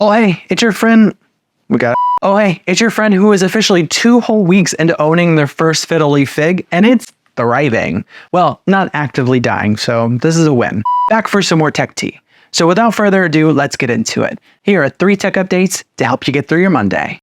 Oh hey, it's your friend. Oh hey, it's your friend who is officially 2 whole weeks into owning their first fiddle leaf fig, and it's thriving. Well, not actively dying, so this is a win. Back for some more tech tea. So without further ado, let's get into it. Here are 3 tech updates to help you get through your Monday.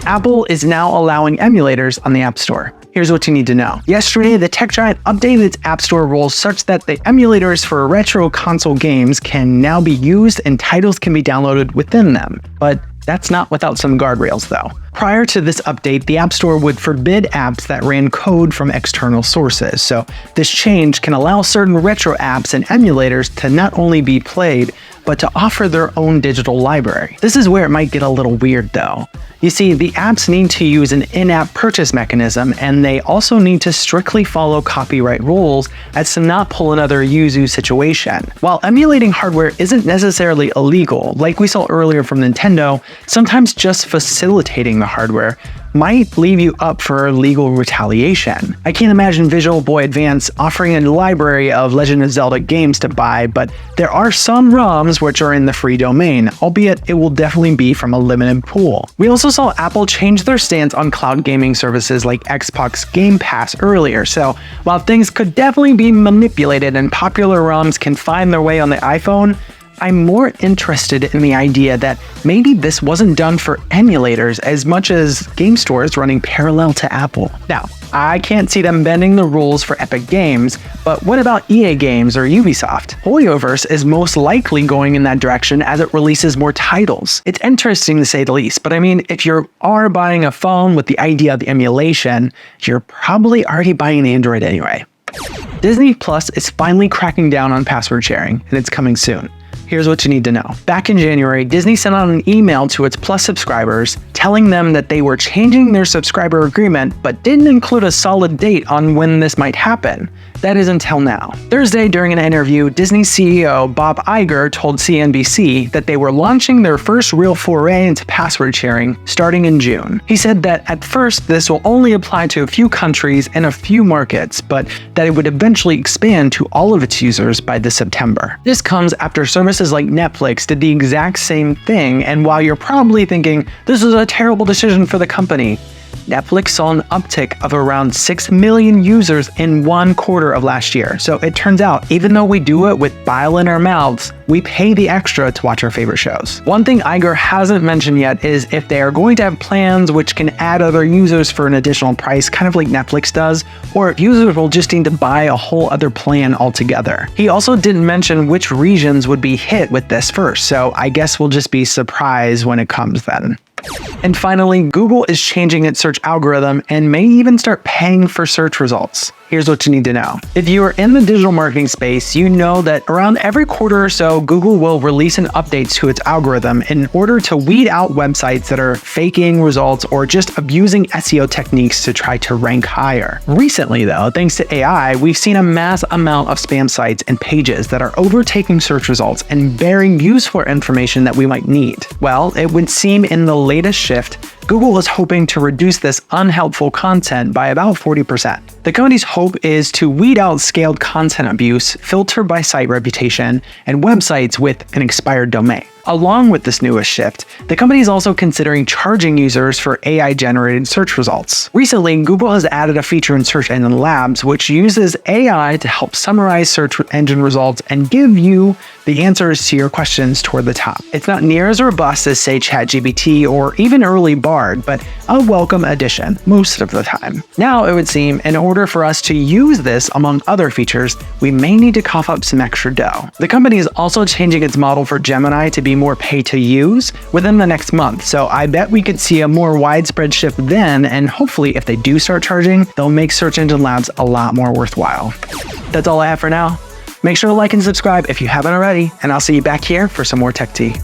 Apple is now allowing emulators on the App Store. Here's what you need to know. Yesterday, the tech giant updated its App Store rules such that the emulators for retro console games can now be used and titles can be downloaded within them. But that's not without some guardrails though. Prior to this update, the App Store would forbid apps that ran code from external sources. So this change can allow certain retro apps and emulators to not only be played, but to offer their own digital library. This is where it might get a little weird though. You see, the apps need to use an in-app purchase mechanism, and they also need to strictly follow copyright rules as to not pull another yuzu situation. While emulating hardware isn't necessarily illegal, like we saw earlier from Nintendo, sometimes just facilitating the hardware might leave you up for legal retaliation. I can't imagine Visual Boy Advance offering a library of Legend of Zelda games to buy, but there are some ROMs which are in the free domain, albeit it will definitely be from a limited pool. We also saw Apple change their stance on cloud gaming services like Xbox Game Pass earlier, so while things could definitely be manipulated and popular ROMs can find their way on the iPhone, I'm more interested in the idea that maybe this wasn't done for emulators as much as game stores running parallel to Apple. Now, I can't see them bending the rules for Epic Games, but what about EA Games or Ubisoft? Hoyoverse is most likely going in that direction as it releases more titles. It's interesting to say the least, but I mean, if you are buying a phone with the idea of the emulation, you're probably already buying an Android anyway. Disney Plus is finally cracking down on password sharing, and it's coming soon. Here's what you need to know. Back in January, Disney sent out an email to its Plus subscribers telling them that they were changing their subscriber agreement but didn't include a solid date on when this might happen. That is until now. Thursday, during an interview, Disney CEO Bob Iger told CNBC that they were launching their first real foray into password sharing starting in June. He said that at first this will only apply to a few countries and a few markets, but that it would eventually expand to all of its users by this September. This comes after services like Netflix did the exact same thing, and while you're probably thinking this is a terrible decision for the company, Netflix saw an uptick of around 6 million users in 1 quarter of last year. So it turns out, even though we do it with bile in our mouths, we pay the extra to watch our favorite shows. One thing Iger hasn't mentioned yet is if they are going to have plans which can add other users for an additional price, kind of like Netflix does, or if users will just need to buy a whole other plan altogether. He also didn't mention which regions would be hit with this first, so I guess we'll just be surprised when it comes then. And finally, Google is changing its search algorithm and may even start paying for search results. Here's what you need to know. If you are in the digital marketing space, you know that around every quarter or so, Google will release an update to its algorithm in order to weed out websites that are faking results or just abusing SEO techniques to try to rank higher. Recently though, thanks to AI, we've seen a mass amount of spam sites and pages that are overtaking search results and bearing useful information that we might need. Well, it would seem in the latest shift, Google is hoping to reduce this unhelpful content by about 40%. The company's hope is to weed out scaled content abuse, filter by site reputation, and websites with an expired domain. Along with this newest shift, the company is also considering charging users for AI-generated search results. Recently, Google has added a feature in Search Engine Labs which uses AI to help summarize search engine results and give you the answers to your questions toward the top. It's not near as robust as, say, ChatGPT or even early Bard, but a welcome addition most of the time. Now, it would seem, in order for us to use this among other features, we may need to cough up some extra dough. The company is also changing its model for Gemini to be more pay to use within the next month, so I bet we could see a more widespread shift then, and hopefully if they do start charging, they'll make Search Engine Labs a lot more worthwhile. That's all I have for now. Make sure to like and subscribe if you haven't already, and I'll see you back here for some more tech tea.